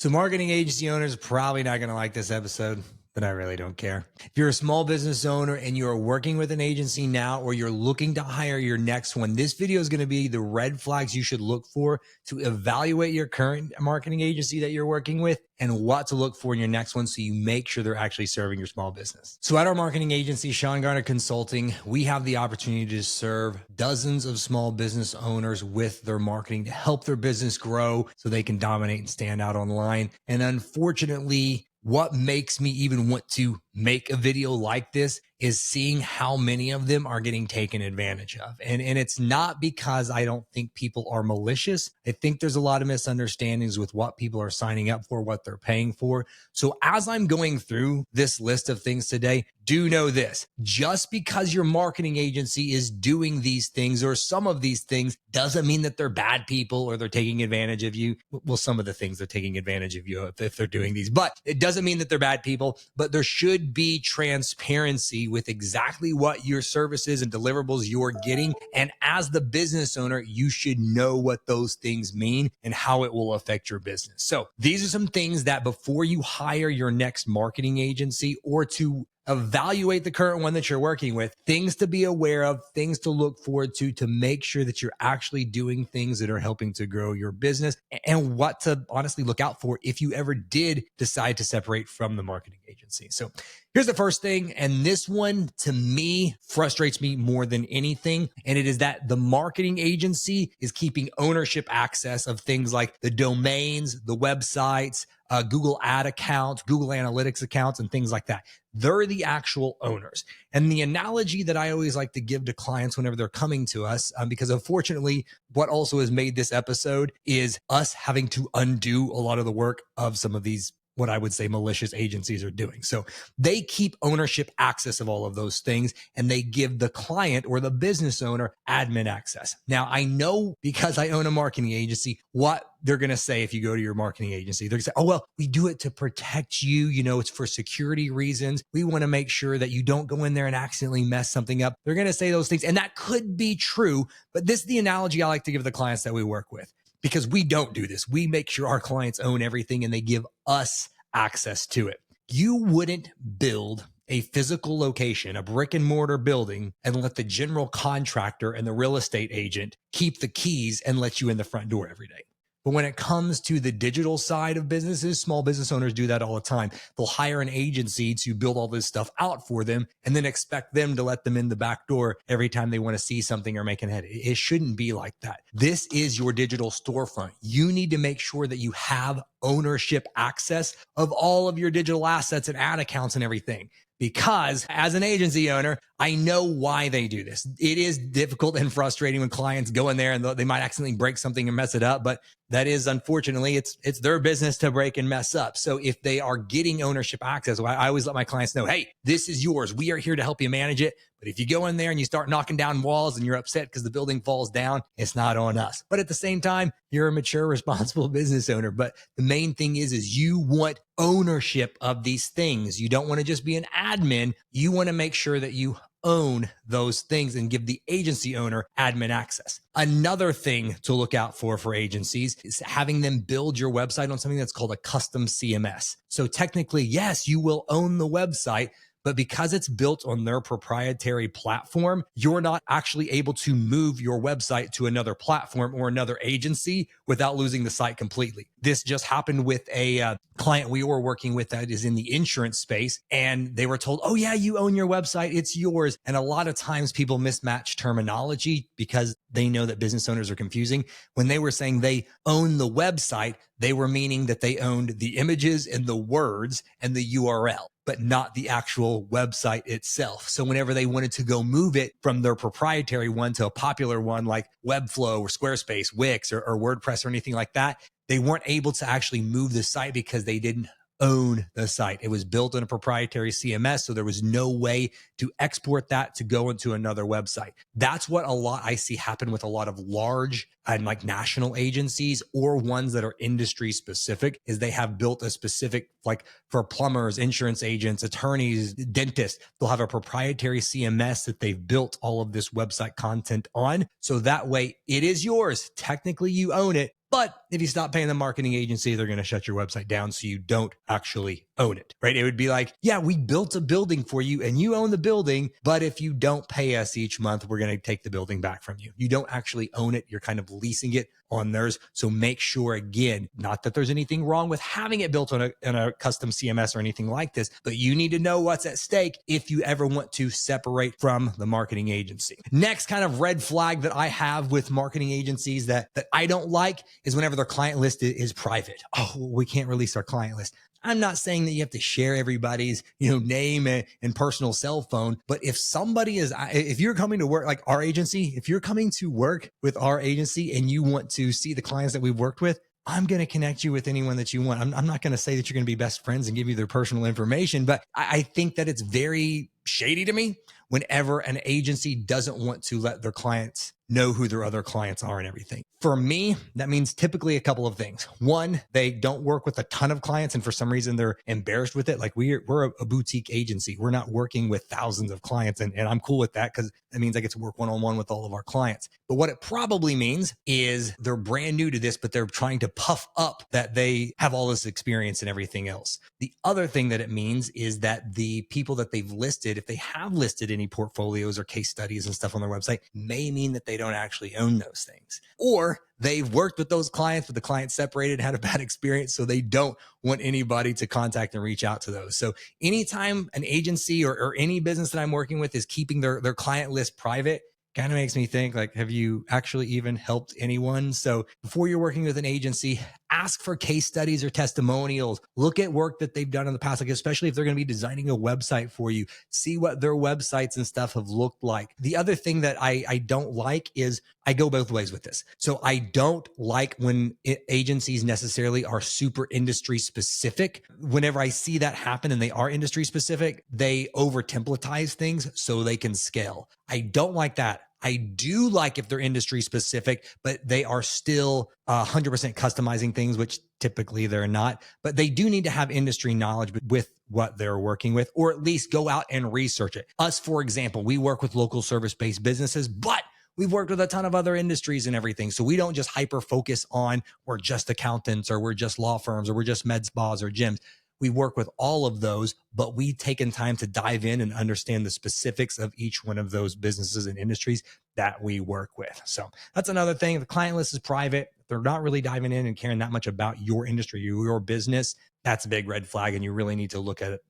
So marketing agency owners are probably not going to like this episode, but I really don't care. If you're a small business owner and you're working with an agency now, or you're looking to hire your next one, this video is going to be the red flags you should look for to evaluate your current marketing agency that you're working with and what to look for in your next one so you make sure they're actually serving your small business. So at our marketing agency, Garner Consulting, we have the opportunity to serve dozens of small business owners with their marketing to help their business grow so they can dominate and stand out online. And unfortunately, what makes me even want to make a video like this is seeing how many of them are getting taken advantage of. And it's not because I don't think people are malicious. I think there's a lot of misunderstandings with what people are signing up for, what they're paying for. So as I'm going through this list of things today, do know this: just because your marketing agency is doing these things or some of these things doesn't mean that they're bad people or they're taking advantage of you. Well, some of the things they're taking advantage of you if they're doing these, but it doesn't mean that they're bad people. But there should be transparency with exactly what your services and deliverables you're getting. And as the business owner, you should know what those things mean and how it will affect your business. So these are some things that before you hire your next marketing agency or to evaluate the current one that you're working with, things to be aware of, things to look forward to make sure that you're actually doing things that are helping to grow your business, and what to honestly look out for if you ever did decide to separate from the marketing agency. So here's the first thing, and this one to me frustrates me more than anything, and it is that the marketing agency is keeping ownership access of things like the domains, the websites, Google ad accounts, Google Analytics accounts, and things like that. They're the actual owners. And the analogy that I always like to give to clients whenever they're coming to us, because unfortunately, what also has made this episode is us having to undo a lot of the work of some of these, what I would say, malicious agencies are doing. So they keep ownership access of all of those things, and they give the client or the business owner admin access. Now, I know because I own a marketing agency, what they're going to say if you go to your marketing agency. They're going to say, oh, well, we do it to protect you. You know, it's for security reasons. We want to make sure that you don't go in there and accidentally mess something up. They're going to say those things. And that could be true. But this is the analogy I like to give the clients that we work with, because we don't do this. We make sure our clients own everything and they give us access to it. You wouldn't build a physical location, a brick and mortar building, and let the general contractor and the real estate agent keep the keys and let you in the front door every day. But when it comes to the digital side of businesses, small business owners do that all the time. They'll hire an agency to build all this stuff out for them and then expect them to let them in the back door every time they want to see something or make an edit. It shouldn't be like that. This is your digital storefront. You need to make sure that you have ownership access of all of your digital assets and ad accounts and everything. Because as an agency owner, I know why they do this. It is difficult and frustrating when clients go in there and they might accidentally break something and mess it up, but that is, unfortunately, it's their business to break and mess up. So if they are getting ownership access, I always let my clients know, hey, this is yours. We are here to help you manage it. But if you go in there and you start knocking down walls and you're upset because the building falls down, it's not on us. But at the same time, you're a mature, responsible business owner. But the main thing is you want ownership of these things. You don't want to just be an admin. You want to make sure that you own those things and give the agency owner admin access. Another thing to look out for agencies is having them build your website on something that's called a custom CMS. So technically, yes, you will own the website, but because it's built on their proprietary platform, you're not actually able to move your website to another platform or another agency without losing the site completely. This just happened with a client we were working with that is in the insurance space, and they were told, oh yeah, you own your website, it's yours. And a lot of times people mismatch terminology because they know that business owners are confusing. When they were saying they own the website, they were meaning that they owned the images and the words and the URL, but not the actual website itself. So whenever they wanted to go move it from their proprietary one to a popular one like Webflow or Squarespace, Wix or WordPress or anything like that, they weren't able to actually move the site because they didn't own the site. It was built on a proprietary CMS, so there was no way to export that to go into another website. That's what a lot I see happen with a lot of large and like national agencies or ones that are industry specific, is they have built a specific, like for plumbers, insurance agents, attorneys, dentists, they'll have a proprietary CMS that they've built all of this website content on. So that way it is yours. Technically you own it, But if you stop paying the marketing agency, they're going to shut your website down so you don't actually own it, right? It would be like, yeah, we built a building for you and you own the building, but if you don't pay us each month, we're going to take the building back from you. You don't actually own it. You're kind of leasing it on theirs. So make sure, again, not that there's anything wrong with having it built on a custom CMS or anything like this, but you need to know what's at stake if you ever want to separate from the marketing agency. Next kind of red flag that I have with marketing agencies that I don't like is whenever their client list is private. Oh, we can't release our client list. I'm not saying that you have to share everybody's, name and personal cell phone, but if you're coming to work like our agency, if you're coming to work with our agency and you want to see the clients that we've worked with, I'm going to connect you with anyone that you want. I'm not going to say that you're going to be best friends and give you their personal information, but I think that it's very shady to me whenever an agency doesn't want to let their clients know who their other clients are and everything. For me, that means typically a couple of things. One, they don't work with a ton of clients, and for some reason they're embarrassed with it. Like we're a boutique agency. We're not working with thousands of clients, and I'm cool with that because that means I get to work one-on-one with all of our clients. But what it probably means is they're brand new to this, but they're trying to puff up that they have all this experience and everything else. The other thing that it means is that the people that they've listed, if they have listed any portfolios or case studies and stuff on their website, may mean that they don't actually own those things. Or they've worked with those clients, but the client separated, had a bad experience, so they don't want anybody to contact and reach out to those. So anytime an agency or any business that I'm working with is keeping their client list private, kind of makes me think like, have you actually even helped anyone? So before you're working with an agency, ask for case studies or testimonials. Look at work that they've done in the past, like especially if they're going to be designing a website for you, see what their websites and stuff have looked like. The other thing that I don't like is I go both ways with this. So I don't like when agencies necessarily are super industry specific. Whenever I see that happen and they are industry specific, they over-templatize things so they can scale. I don't like that. I do like if they're industry specific, but they are still 100% customizing things, which typically they're not. But they do need to have industry knowledge with what they're working with, or at least go out and research it. Us, for example, we work with local service-based businesses, but we've worked with a ton of other industries and everything. So we don't just hyper focus on we're just accountants or we're just law firms or we're just med spas or gyms. We work with all of those, but we've taken time to dive in and understand the specifics of each one of those businesses and industries that we work with. So that's another thing. If the client list is private, they're not really diving in and caring that much about your industry, your business. That's a big red flag, and you really need to look at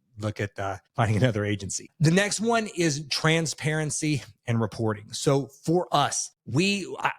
finding another agency. The next one is transparency and reporting. So for us,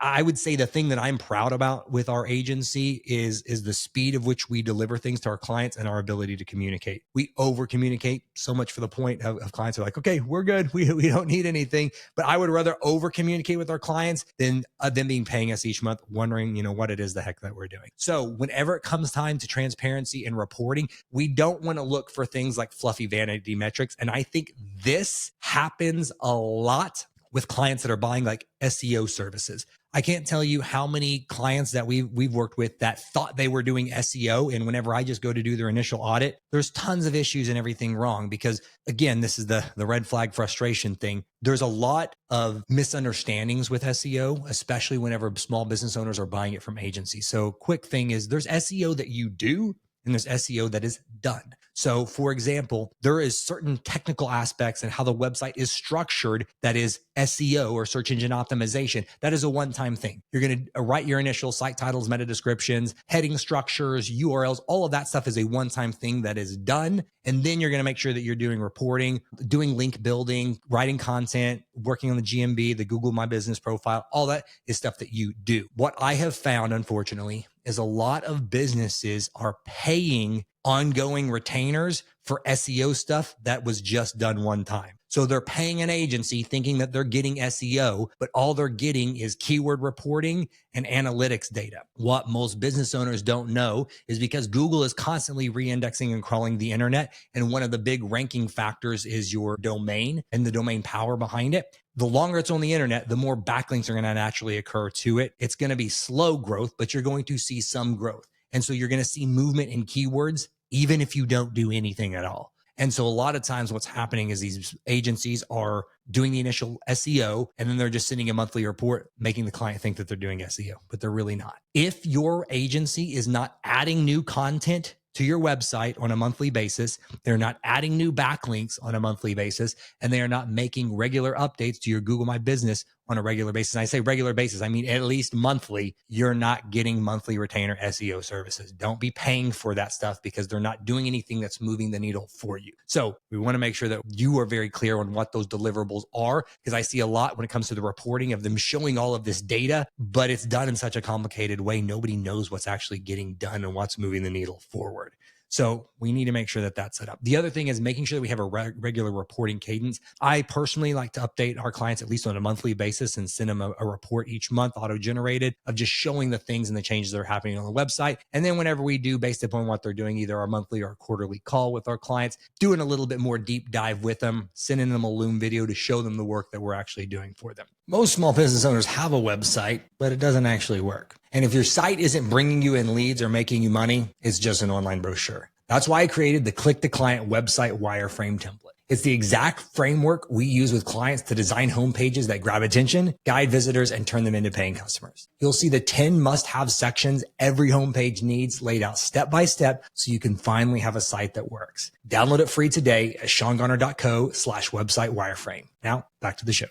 I would say the thing that I'm proud about with our agency is the speed of which we deliver things to our clients and our ability to communicate. We over communicate so much for the point of clients are like, okay, we're good. We don't need anything. But I would rather over communicate with our clients than them being paying us each month, wondering, what it is the heck that we're doing. So whenever it comes time to transparency and reporting, we don't want to look for things like fluffy vanity metrics. And I think this happens a lot with clients that are buying like SEO services. I can't tell you how many clients that we've worked with that thought they were doing SEO. And whenever I just go to do their initial audit, there's tons of issues and everything wrong because again, this is the red flag frustration thing. There's a lot of misunderstandings with SEO, especially whenever small business owners are buying it from agencies. So quick thing is there's SEO that you do and there's SEO that is done. So for example, there is certain technical aspects and how the website is structured that is SEO or search engine optimization. That is a one-time thing. You're going to write your initial site titles, meta descriptions, heading structures, URLs, all of that stuff is a one-time thing that is done. And then you're going to make sure that you're doing reporting, doing link building, writing content, working on the GMB, the Google My Business profile, all that is stuff that you do. What I have found, unfortunately, is a lot of businesses are paying ongoing retainers for SEO stuff that was just done one time. So they're paying an agency thinking that they're getting SEO, but all they're getting is keyword reporting and analytics data. What most business owners don't know is because Google is constantly re-indexing and crawling the internet, and one of the big ranking factors is your domain and the domain power behind it. The longer it's on the internet, the more backlinks are going to naturally occur to it. It's going to be slow growth, but you're going to see some growth. And so you're going to see movement in keywords, even if you don't do anything at all. And so a lot of times what's happening is these agencies are doing the initial SEO, and then they're just sending a monthly report, making the client think that they're doing SEO, but they're really not. If your agency is not adding new content to your website on a monthly basis, they're not adding new backlinks on a monthly basis, and they are not making regular updates to your Google My Business on a regular basis. And I say regular basis, I mean at least monthly. You're not getting monthly retainer SEO services. Don't be paying for that stuff because they're not doing anything that's moving the needle for you. So we want to make sure that you are very clear on what those deliverables are, because I see a lot when it comes to the reporting of them showing all of this data, but it's done in such a complicated way. Nobody knows what's actually getting done and what's moving the needle forward. So we need to make sure that that's set up. The other thing is making sure that we have a regular reporting cadence. I personally like to update our clients at least on a monthly basis and send them a report each month, auto-generated, of just showing the things and the changes that are happening on the website. And then whenever we do, based upon what they're doing, either our monthly or quarterly call with our clients, doing a little bit more deep dive with them, sending them a Loom video to show them the work that we're actually doing for them. Most small business owners have a website, but it doesn't actually work. And if your site isn't bringing you in leads or making you money, it's just an online brochure. That's why I created the Click to Client website wireframe template. It's the exact framework we use with clients to design homepages that grab attention, guide visitors, and turn them into paying customers. You'll see the 10 must-have sections every homepage needs laid out step by step so you can finally have a site that works. Download it free today at SeanGarner.co/website wireframe. Now, back to the show.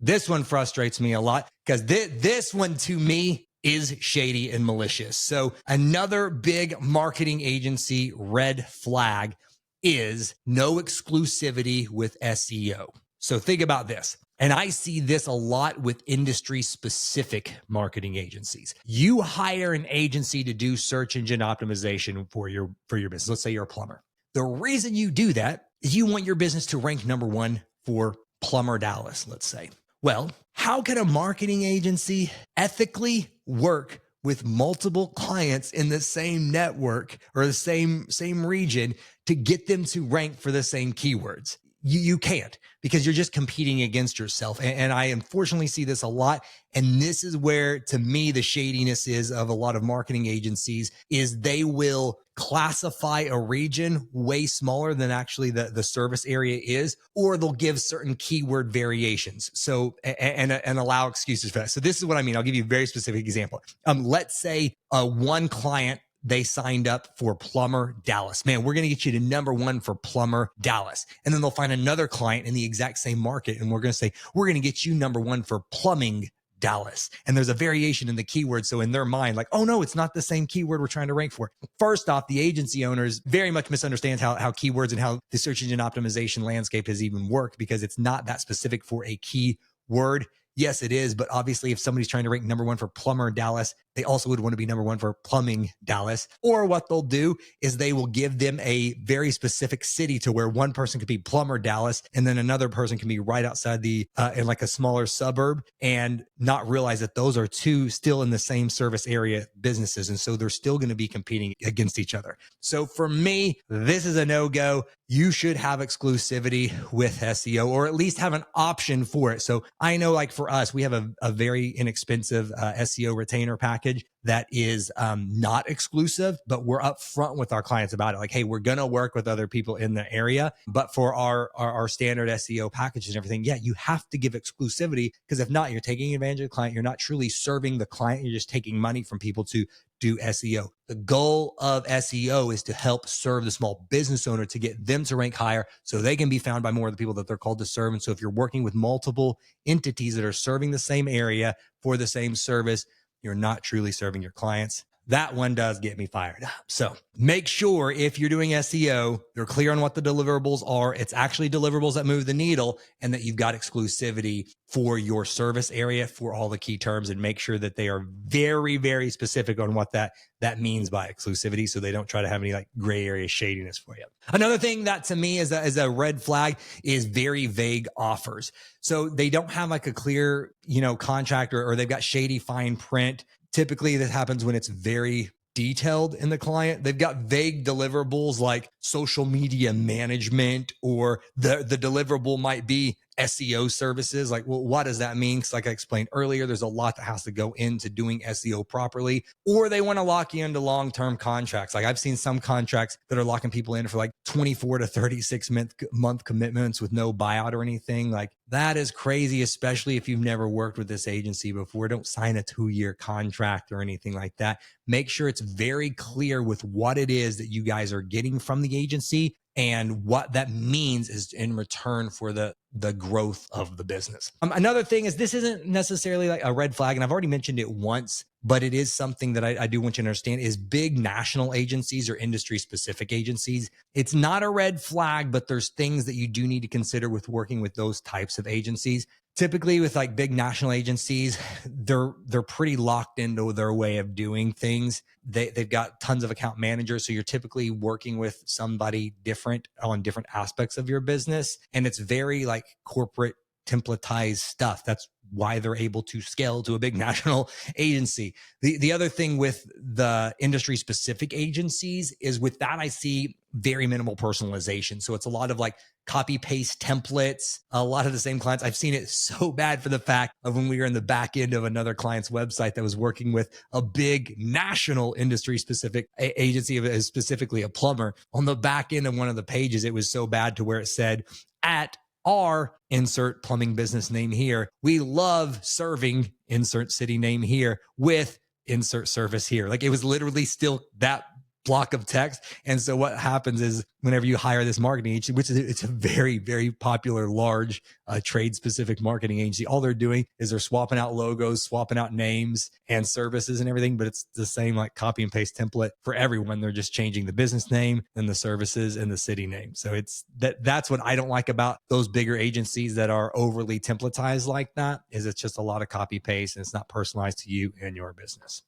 This one frustrates me a lot because this one to me is shady and malicious. So another big marketing agency red flag is no exclusivity with SEO. So think about this. And I see this a lot with industry specific marketing agencies. You hire an agency to do search engine optimization for your business. Let's say you're a plumber. The reason you do that is you want your business to rank number one for Plumber Dallas, let's say. Well, how can a marketing agency ethically work with multiple clients in the same network or the same region to get them to rank for the same keywords? You can't, because you're just competing against yourself. And I unfortunately see this a lot. And this is where, to me, the shadiness is of a lot of marketing agencies is they will classify a region way smaller than actually the service area is, or they'll give certain keyword variations. So, and allow excuses for that. So this is what I mean. I'll give you a very specific example. Let's say one client, they signed up for Plumber Dallas. Man, we're going to get you to number one for Plumber Dallas. And then they'll find another client in the exact same market. And we're going to say, we're going to get you number one for Plumbing Dallas. And there's a variation in the keyword. So in their mind, like, oh no, it's not the same keyword we're trying to rank for. First off, the agency owners very much misunderstand how keywords and how the search engine optimization landscape has even worked, because it's not that specific for a keyword. Yes, it is. But obviously, if somebody's trying to rank number one for Plumber Dallas, they also would want to be number one for Plumbing Dallas. Or what they'll do is they will give them a very specific city to where one person could be Plumber Dallas and then another person can be right outside in like a smaller suburb, and not realize that those are two still in the same service area businesses. And so they're still going to be competing against each other. So for me, this is a no-go. You should have exclusivity with SEO, or at least have an option for it. So I know, like for us, we have a very inexpensive SEO retainer package that is not exclusive, but we're upfront with our clients about it. Like, hey, we're going to work with other people in the area, but for our standard SEO packages and everything, yeah, you have to give exclusivity, because if not, you're taking advantage of the client. You're not truly serving the client. You're just taking money from people to do SEO. The goal of SEO is to help serve the small business owner, to get them to rank higher so they can be found by more of the people that they're called to serve. And so if you're working with multiple entities that are serving the same area for the same service, you're not truly serving your clients. That one does get me fired up. So make sure if you're doing SEO, you're clear on what the deliverables are. It's actually deliverables that move the needle, and that you've got exclusivity for your service area for all the key terms, and make sure that they are very, very specific on what that means by exclusivity, so they don't try to have any like gray area shadiness for you. Another thing that to me is a red flag is very vague offers. So they don't have like a clear, contract, or they've got shady fine print. Typically, that happens when it's very detailed in the client. They've got vague deliverables like social media management, or the deliverable might be SEO services. Like, well, what does that mean? Because like I explained earlier, there's a lot that has to go into doing SEO properly, or they want to lock you into long-term contracts. Like I've seen some contracts that are locking people in for like 24 to 36 month commitments with no buyout or anything. Like that is crazy, especially if you've never worked with this agency before. Don't sign a 2-year contract or anything like that. Make sure it's very clear with what it is that you guys are getting from the agency and what that means is in return for the growth of the business. Another thing is this isn't necessarily like a red flag, and I've already mentioned it once, but it is something that I do want you to understand is big national agencies or industry specific agencies. It's not a red flag, but there's things that you do need to consider with working with those types of agencies. Typically with like big national agencies, they're pretty locked into their way of doing things. They've got tons of account managers. So you're typically working with somebody different on different aspects of your business. And it's very like corporate templatized stuff. That's why they're able to scale to a big national agency. The other thing with the industry specific agencies is with that, I see very minimal personalization. So it's a lot of like copy paste templates, a lot of the same clients. I've seen it so bad for the fact of when we were in the back end of another client's website that was working with a big national industry specific agency, specifically a plumber. On the back end of one of the pages, it was so bad to where it said, at our insert plumbing business name here, we love serving insert city name here with insert service here. Like it was literally still that block of text. And so what happens is whenever you hire this marketing agency, which is it's a very, very popular, large trade specific marketing agency, all they're doing is they're swapping out logos, swapping out names and services and everything, but it's the same like copy and paste template for everyone. They're just changing the business name and the services and the city name. So it's that's what I don't like about those bigger agencies that are overly templatized like that, is it's just a lot of copy paste and it's not personalized to you and your business.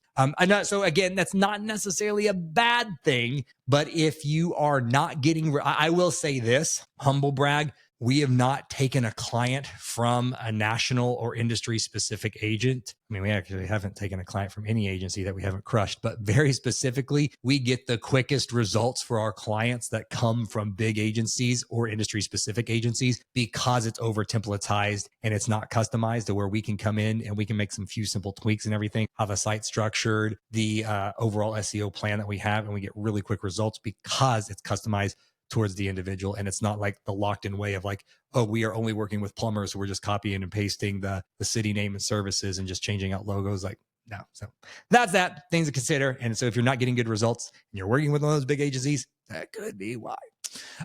So again, that's not necessarily a bad thing, but if you are not getting, I will say this, humble brag, we have not taken a client from a national or industry specific agent. I mean, we actually haven't taken a client from any agency that we haven't crushed, but very specifically, we get the quickest results for our clients that come from big agencies or industry specific agencies because it's over templatized and it's not customized to where we can come in and we can make some few simple tweaks and everything, have a site structured, the overall SEO plan that we have, and we get really quick results because it's customized towards the individual. And it's not like the locked in way of like, oh, we are only working with plumbers, so we're just copying and pasting the city name and services and just changing out logos. Like, no. So that's that, things to consider. And so if you're not getting good results and you're working with one of those big agencies, that could be why.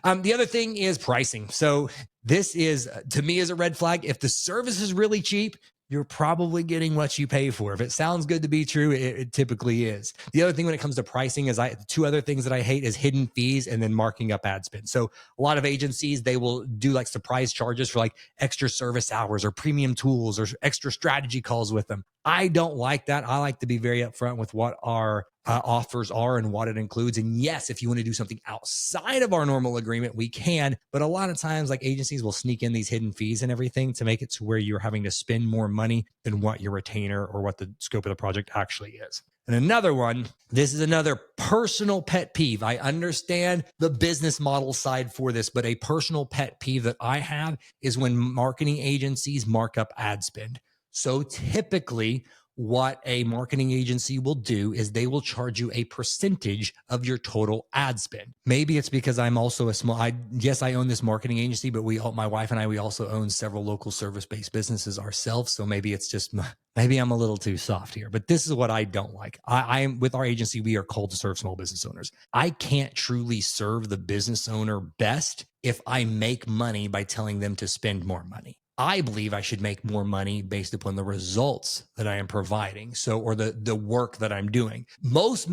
The other thing is pricing. So this is, to me, is a red flag. If the service is really cheap, you're probably getting what you pay for. If it sounds good to be true, it typically is. The other thing when it comes to pricing is two other things that I hate is hidden fees and then marking up ad spend. So a lot of agencies, they will do like surprise charges for like extra service hours or premium tools or extra strategy calls with them. I don't like that. I like to be very upfront with what our offers are and what it includes. And yes, if you want to do something outside of our normal agreement, we can. But a lot of times, like agencies will sneak in these hidden fees and everything to make it to where you're having to spend more money than what your retainer or what the scope of the project actually is. And another one, this is another personal pet peeve. I understand the business model side for this, but a personal pet peeve that I have is when marketing agencies mark up ad spend. So typically, what a marketing agency will do is they will charge you a percentage of your total ad spend. Maybe it's because I'm also I own this marketing agency, but my wife and I, we also own several local service-based businesses ourselves. So maybe it's just, maybe I'm a little too soft here, but this is what I don't like. I am with our agency, we are called to serve small business owners. I can't truly serve the business owner best if I make money by telling them to spend more money. I believe I should make more money based upon the results that I am providing. So, or the work that I'm doing. Most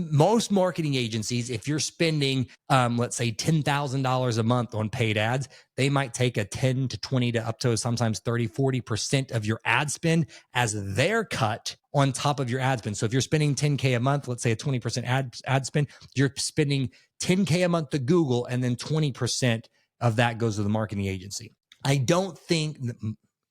marketing agencies, if you're spending, let's say $10,000 a month on paid ads, they might take a 10 to 20 to up to sometimes 30, 40% of your ad spend as their cut on top of your ad spend. So if you're spending 10K a month, let's say a 20% ad spend, you're spending 10K a month to Google, and then 20% of that goes to the marketing agency. I don't think,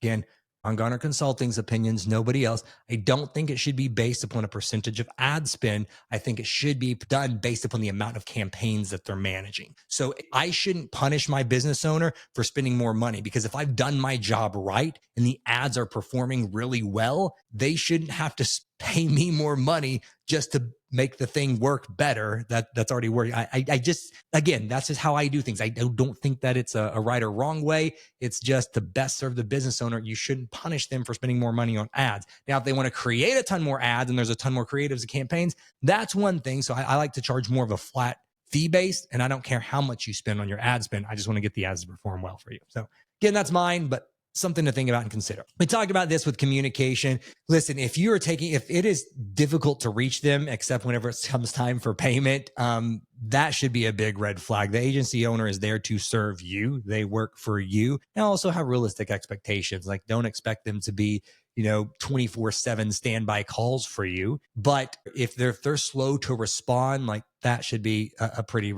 again, on Garner Consulting's opinions, nobody else. I don't think it should be based upon a percentage of ad spend. I think it should be done based upon the amount of campaigns that they're managing. So I shouldn't punish my business owner for spending more money, because if I've done my job right and the ads are performing really well, they shouldn't have to pay me more money just to make the thing work better. That's already working. I just, again, that's just how I do things. I don't think that it's a right or wrong way. It's just to best serve the business owner. You shouldn't punish them for spending more money on ads. Now, if they want to create a ton more ads and there's a ton more creatives and campaigns, that's one thing. So I like to charge more of a flat fee based, and I don't care how much you spend on your ad spend. I just want to get the ads to perform well for you. So again, that's mine, but something to think about and consider. We talked about this with communication. Listen, if it is difficult to reach them, except whenever it comes time for payment, that should be a big red flag. The agency owner is there to serve you. They work for you, and also have realistic expectations. Like, don't expect them to be 24/7 standby calls for you. But if they're slow to respond, like, that should be a pretty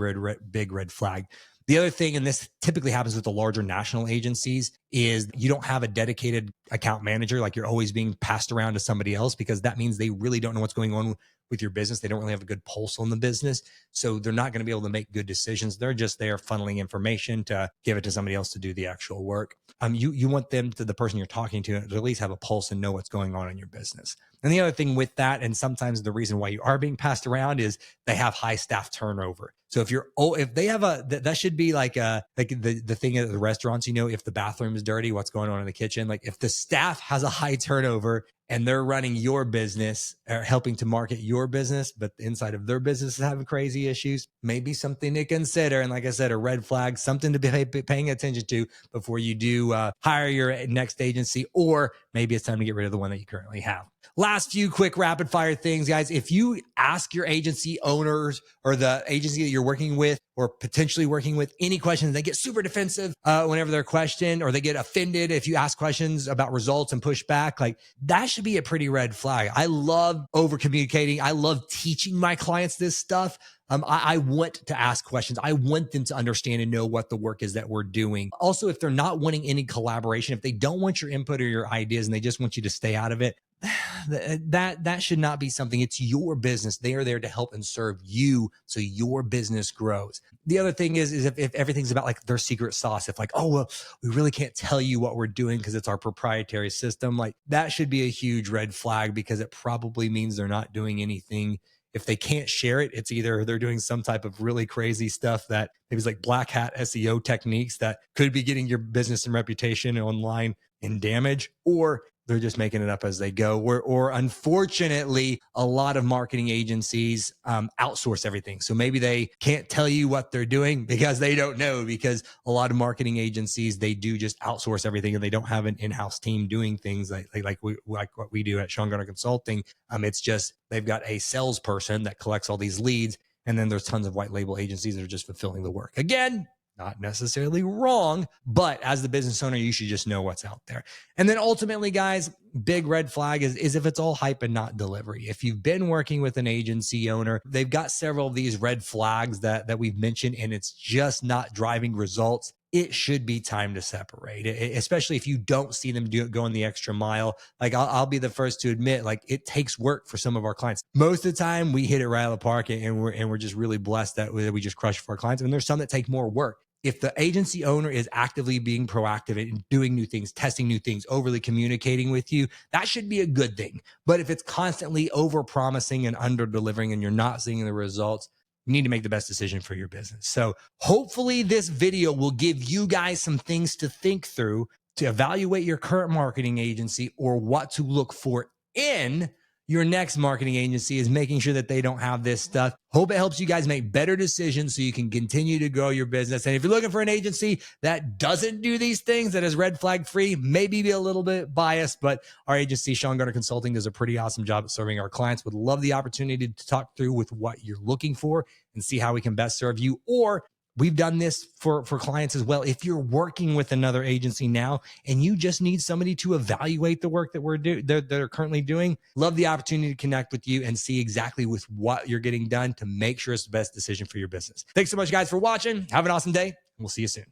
big red flag. The other thing, and this typically happens with the larger national agencies, is you don't have a dedicated account manager. Like, you're always being passed around to somebody else, because that means they really don't know what's going on with your business. They don't really have a good pulse on the business. So they're not going to be able to make good decisions. They're just there funneling information to give it to somebody else to do the actual work. You want them, to the person you're talking to at least have a pulse and know what's going on in your business. And the other thing with that, and sometimes the reason why you are being passed around, is they have high staff turnover. So if they have that should be like the thing at the restaurants, if the bathroom is dirty, what's going on in the kitchen? Like, if the staff has a high turnover and they're running your business or helping to market your business, but the inside of their business is having crazy issues, maybe something to consider. And like I said, a red flag, something to be paying attention to before you do hire your next agency, or maybe it's time to get rid of the one that you currently have. Last few quick rapid fire things, guys. If you ask your agency owners or the agency that you're working with or potentially working with any questions, they get super defensive whenever they're questioned, or they get offended if you ask questions about results and push back. Like, that should be a pretty red flag. I love over communicating. I love teaching my clients this stuff. I want to ask questions. I want them to understand and know what the work is that we're doing. Also, if they're not wanting any collaboration, if they don't want your input or your ideas and they just want you to stay out of it, that should not be something. It's your business. They are there to help and serve you so your business grows. The other thing is if everything's about like their secret sauce, if like, oh, well, we really can't tell you what we're doing because it's our proprietary system, like, that should be a huge red flag, because it probably means they're not doing anything. If they can't share it, it's either they're doing some type of really crazy stuff that maybe is like black hat SEO techniques that could be getting your business and reputation online in damage, or they're just making it up as they go. Or unfortunately, a lot of marketing agencies outsource everything. So maybe they can't tell you what they're doing because they don't know, because a lot of marketing agencies, they do just outsource everything and they don't have an in-house team doing things like what we do at Garner Consulting. It's just they've got a salesperson that collects all these leads, and then there's tons of white label agencies that are just fulfilling the work. Again, not necessarily wrong, but as the business owner, you should just know what's out there. And then ultimately, guys, big red flag is if it's all hype and not delivery. If you've been working with an agency owner, they've got several of these red flags that we've mentioned, and it's just not driving results. It should be time to separate, especially if you don't see them going the extra mile. Like, I'll be the first to admit, like, it takes work for some of our clients. Most of the time we hit it right out of the park, and we're just really blessed that we just crush for our clients. And there's some that take more work. If the agency owner is actively being proactive and doing new things, testing new things, overly communicating with you, that should be a good thing. But if it's constantly over promising and under delivering and you're not seeing the results, you need to make the best decision for your business. So hopefully this video will give you guys some things to think through to evaluate your current marketing agency, or what to look for in your next marketing agency is making sure that they don't have this stuff. Hope it helps you guys make better decisions so you can continue to grow your business. And if you're looking for an agency that doesn't do these things, that is red flag free, maybe be a little bit biased, but our agency, Garner Consulting, does a pretty awesome job at serving our clients. Would love the opportunity to talk through with what you're looking for and see how we can best serve you. Or we've done this for clients as well. If you're working with another agency now and you just need somebody to evaluate the work that they're currently doing, love the opportunity to connect with you and see exactly with what you're getting done to make sure it's the best decision for your business. Thanks so much, guys, for watching. Have an awesome day. We'll see you soon.